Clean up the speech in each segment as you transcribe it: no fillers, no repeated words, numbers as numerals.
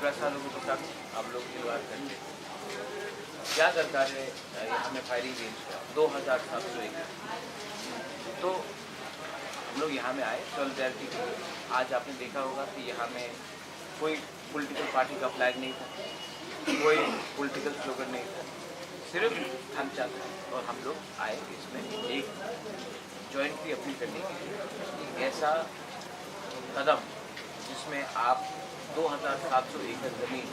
सालों के साथ आप लोग खिलवाड़ करते हैं। क्या सरकार है यहाँ में फायरिंग रेंज का 2701। तो हम लोग यहाँ में आए सॉलिडारिटी के लिए। आज आपने देखा होगा कि यहाँ में कोई पॉलिटिकल पार्टी का फ्लैग नहीं था, कोई पॉलिटिकल स्लोगन नहीं था, सिर्फ ढांचा था। और हम लोग आए इसमें एक जॉइंटली अपील करने के लिए ऐसा कदम जिसमें आप 2700 एकड़ ज़मीन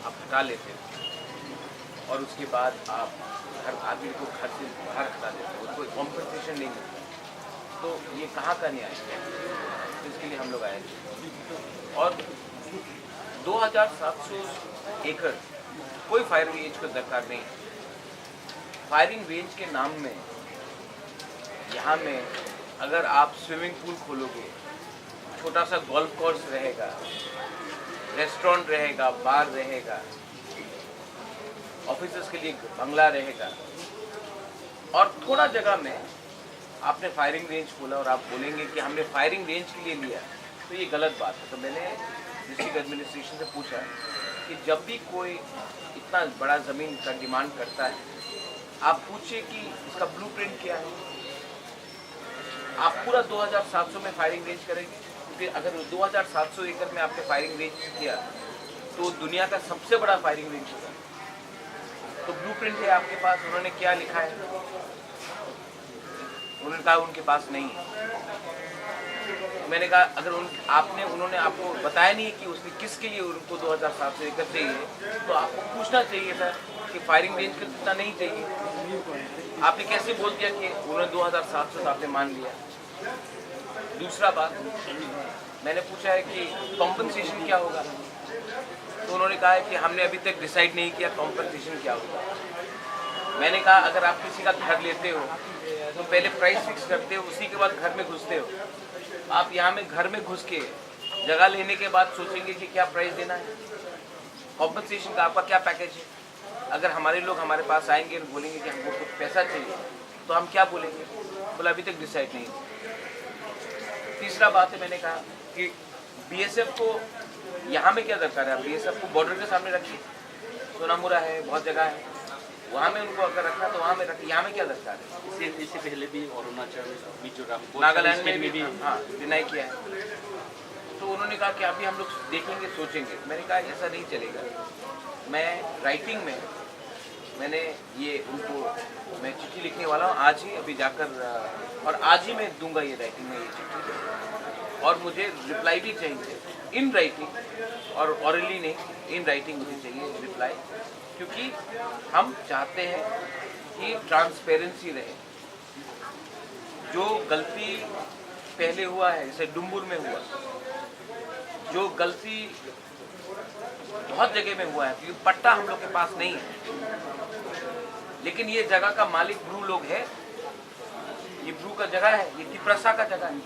आप हटा लेते हो और उसके बाद आप हर आदमी को घर से बाहर हटा देते हो, कोई कॉम्पनसेशन नहीं मिलता। तो ये कहाँ का न्याय है? तो इसके लिए हम लोग आए थे। और 2700 एकड़ कोई फायरिंग रेंज को दरकार नहीं। फायरिंग रेंज के नाम में यहाँ में अगर आप स्विमिंग पूल खोलोगे, छोटा सा गोल्फ कोर्स रहेगा, रेस्टोरेंट रहेगा, बार रहेगा, ऑफिसर्स के लिए बंगला रहेगा, और थोड़ा जगह में आपने फायरिंग रेंज खोला और आप बोलेंगे कि हमने फायरिंग रेंज के लिए लिया, तो ये गलत बात है। तो मैंने डिस्ट्रिक्ट एडमिनिस्ट्रेशन से पूछा कि जब भी कोई इतना बड़ा ज़मीन का डिमांड करता है, आप पूछिए कि इसका ब्लूप्रिंट क्या है। आप पूरा 2700 में फायरिंग रेंज करेंगे, क्योंकि अगर 2700 एकड़ में आपने फायरिंग रेंज किया तो दुनिया का सबसे बड़ा फायरिंग रेंज होगा। तो ब्लूप्रिंट है आपके पास, उन्होंने क्या लिखा है? उन्होंने कहा उनके पास नहीं है। मैंने कहा अगर उन्होंने आपको बताया नहीं है कि उसने किसके लिए उनको 2700 एकड़ चाहिए, तो आपको पूछना चाहिए था कि फायरिंग रेंज कितना नहीं चाहिए। आपने कैसे बोल दिया कि उन्होंने 2700 तो आपने मान लिया। दूसरा बात, मैंने पूछा है कि कॉम्पनसेशन क्या होगा, तो उन्होंने कहा है कि हमने अभी तक डिसाइड नहीं किया कॉम्पनसेशन क्या होगा। मैंने कहा अगर आप किसी का घर लेते हो तो पहले प्राइस फिक्स करते हो, उसी के बाद घर में घुसते हो। आप यहाँ में घर में घुस के जगह लेने के बाद सोचेंगे कि क्या प्राइस देना है, कॉम्पनसेशन का आपका क्या पैकेज है। अगर हमारे लोग हमारे पास आएंगे और बोलेंगे कि हमको कुछ पैसा चाहिए, तो हम क्या बोलेंगे? बोला अभी तक डिसाइड नहीं। तीसरा बात है, मैंने कहा कि बीएसएफ को यहाँ में क्या दरकार है? बीएसएफ को बॉर्डर के सामने रखिए, सोनामुरा है, बहुत जगह है, वहाँ में उनको अगर रखना तो वहाँ में रखिए। यहाँ में क्या दरकार है? इससे पहले भी अरुणाचल, मिजोरम, नागालैंड में भी हाँ डिनाई किया है। तो उन्होंने कहा कि अभी हम लोग देखेंगे, सोचेंगे। मैंने कहा ऐसा नहीं चलेगा। मैं राइटिंग में मैंने ये उनको मैं चिट्ठी लिखने वाला हूँ आज ही, अभी जाकर, और आज ही मैं दूंगा ये राइटिंग में ये चिट्ठी। और मुझे रिप्लाई भी चाहिए इन राइटिंग, और ऑरली नहीं, इन राइटिंग मुझे चाहिए रिप्लाई, क्योंकि हम चाहते हैं कि ट्रांसपेरेंसी रहे। जो गलती पहले हुआ है, जैसे डुम्बुर में हुआ, जो गलती बहुत जगह में हुआ है, क्योंकि पट्टा हम लोग के पास नहीं है, लेकिन ये जगह का मालिक ब्रू लोग है, ये ब्रू का जगह है, ये तिप्रसा का जगह है।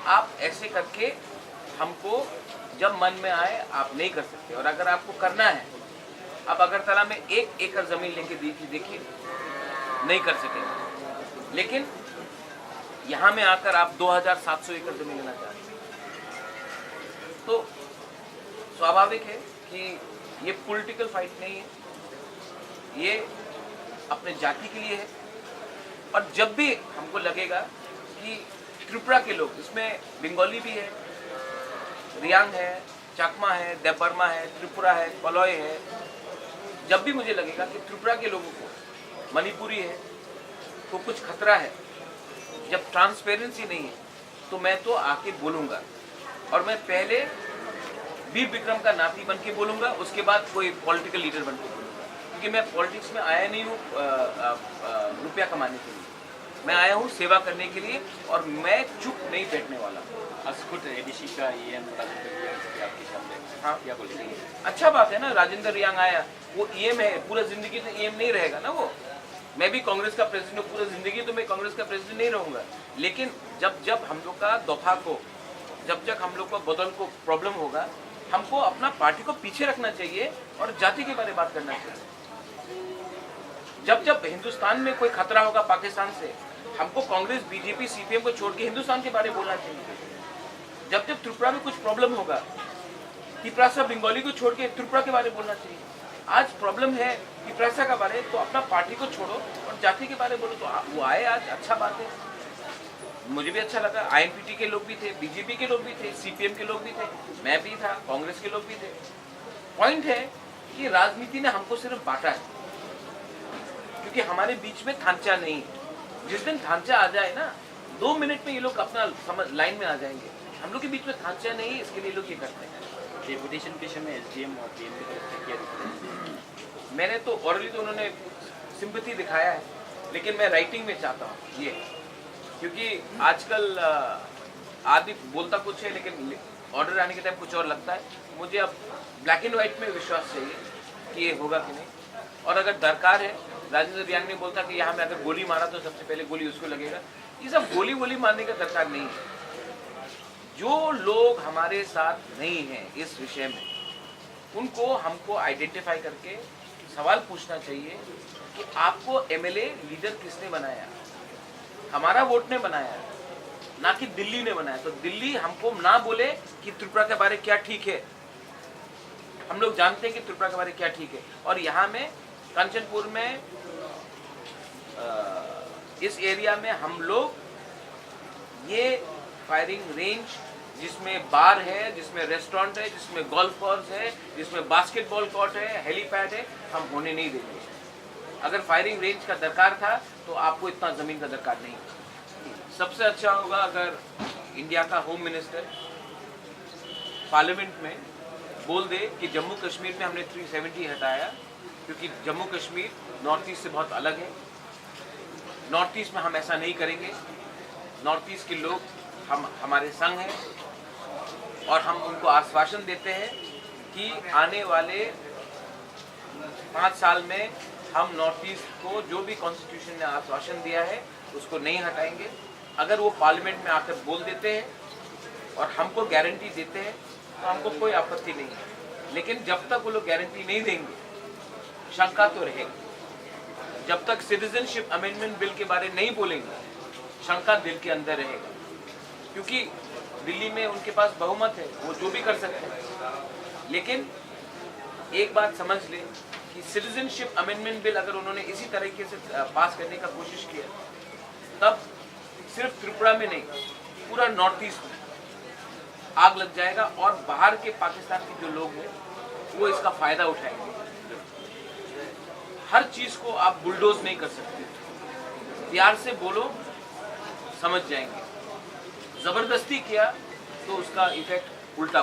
आप ऐसे करके हमको जब मन में आए आप नहीं कर सकते। और अगर आपको करना है, आप अगरतला में 1 एकड़ जमीन लेके देखिए, नहीं कर सकेंगे। लेकिन यहाँ में आकर आप 2700 एकड़ जमीन लेना चाहते हैं, तो स्वाभाविक है कि ये पॉलिटिकल फाइट नहीं है, ये अपने जाति के लिए है। और जब भी हमको लगेगा कि त्रिपुरा के लोग, इसमें बंगाली भी है, रियांग है, चाकमा है, देबबर्मा है, त्रिपुरा है, कलॉय है, जब भी मुझे लगेगा कि त्रिपुरा के लोगों को, मणिपुरी है, तो कुछ खतरा है, जब ट्रांसपेरेंसी नहीं है, तो मैं तो आके बोलूँगा। और मैं पहले वीर विक्रम का नाती बन के बोलूँगा, उसके बाद कोई पॉलिटिकल लीडर बन के बोलूँगा, क्योंकि मैं पॉलिटिक्स में आया नहीं हूँ रुपया कमाने के लिए, मैं आया हूँ सेवा करने के लिए, और मैं चुप नहीं बैठने वाला। आज खुद एडीसी का ईएम राजेंद्र रियांग आपके सामने, हाँ क्या बोलेंगे? अच्छा बात है ना, राजेंद्र रियांग आया, वो ईएम है, पूरा जिंदगी तो ईएम नहीं रहेगा ना वो। मैं भी कांग्रेस का प्रेसिडेंट हूँ, पूरा जिंदगी तो मैं कांग्रेस का प्रेसिडेंट नहीं रहूँगा। लेकिन जब हम लोग का दफा को, जब तक हम लोग को बदल को प्रॉब्लम होगा, हमको अपना पार्टी को पीछे रखना चाहिए और जाति के बारे में बात करना चाहिए। जब हिंदुस्तान में कोई खतरा होगा पाकिस्तान से, हमको कांग्रेस, बीजेपी, सीपीएम को छोड़ के हिंदुस्तान के बारे में बोलना चाहिए। जब त्रिपुरा में कुछ प्रॉब्लम होगा, तिप्रासा बंगाली को छोड़ के त्रिपुरा के बारे में बोलना चाहिए। आज प्रॉब्लम है तिप्रासा का बारे, तो अपना पार्टी को छोड़ो और जाति के बारे में बोलो। तो वो आए आज, अच्छा बात है, मुझे भी अच्छा लगा। आईएनपीटी के लोग भी थे, बीजेपी के लोग भी थे, सीपीएम के लोग भी थे, मैं भी था, कांग्रेस के लोग भी थे। पॉइंट है कि राजनीति ने हमको सिर्फ बांटा है, क्योंकि हमारे बीच में ढांचा नहीं है। जिस दिन ढांचा आ जाए ना, 2 मिनट में ये लोग अपना समझ लाइन में आ जाएंगे। हम लोग के बीच में ढांचा नहीं है, इसके लिए लोग ये करते हैं। डेपुटेशन के समय एसडीएम और पीएम की तरफ से क्या दिखता है? मैंने तो ऑलरेडी तो उन्होंने सिंपैथी दिखाया है, लेकिन मैं राइटिंग में चाहता हूँ ये, क्योंकि आजकल आदमी बोलता कुछ है लेकिन ऑर्डर आने के टाइम कुछ और लगता है। मुझे अब ब्लैक एंड व्हाइट में विश्वास चाहिए कि ये होगा कि नहीं। और अगर दरकार है, राजेंद्र रियांग ने बोलता कि यहाँ में अगर गोली मारा तो सबसे पहले गोली उसको लगेगा। ये सब गोली मारने का दरकार नहीं है। जो लोग हमारे साथ नहीं हैं इस विषय में, उनको हमको आइडेंटिफाई करके सवाल पूछना चाहिए कि आपको एमएलए लीडर किसने बनाया? हमारा वोट ने बनाया, ना कि दिल्ली ने बनाया। तो दिल्ली हमको ना बोले कि त्रिपुरा के बारे क्या ठीक है। हम लोग जानते हैं कि त्रिपुरा के बारे क्या ठीक है। और यहाँ में कंचनपुर में इस एरिया में हम लोग ये फायरिंग रेंज, जिसमें बार है, जिसमें रेस्टोरेंट है, जिसमें गोल्फ कोर्स है, जिसमें बास्केटबॉल कोर्ट है, हेलीपैड है, हम होने नहीं देंगे। अगर फायरिंग रेंज का दरकार था तो आपको इतना जमीन का दरकार नहीं। सबसे अच्छा होगा अगर इंडिया का होम मिनिस्टर पार्लियामेंट में बोल दे कि जम्मू कश्मीर में हमने 370 हटाया, क्योंकि जम्मू कश्मीर नॉर्थ ईस्ट से बहुत अलग है। नॉर्थ ईस्ट में हम ऐसा नहीं करेंगे। नॉर्थ ईस्ट के लोग हमारे संग हैं और हम उनको आश्वासन देते हैं कि आने वाले 5 साल में हम नॉर्थ ईस्ट को जो भी कॉन्स्टिट्यूशन ने आश्वासन दिया है उसको नहीं हटाएंगे। अगर वो पार्लियामेंट में आकर बोल देते हैं और हमको गारंटी देते हैं तो हमको कोई आपत्ति नहीं है। लेकिन जब तक वो लोग गारंटी नहीं देंगे, शंका तो रहेगी। जब तक सिटीजनशिप अमेंडमेंट बिल के बारे नहीं बोलेंगे, शंका दिल के अंदर रहेगा। क्योंकि दिल्ली में उनके पास बहुमत है, वो जो भी कर सकते हैं। लेकिन एक बात समझ लें कि सिटीजनशिप अमेंडमेंट बिल अगर उन्होंने इसी तरीके से पास करने का कोशिश किया, तब सिर्फ त्रिपुरा में नहीं, पूरा नॉर्थ ईस्ट में आग लग जाएगा और बाहर के पाकिस्तान के जो लोग हैं वो इसका फायदा उठाएंगे। हर चीज को आप बुलडोज नहीं कर सकते। प्यार से बोलो, समझ जाएंगे। जबरदस्ती किया तो उसका इफेक्ट उल्टा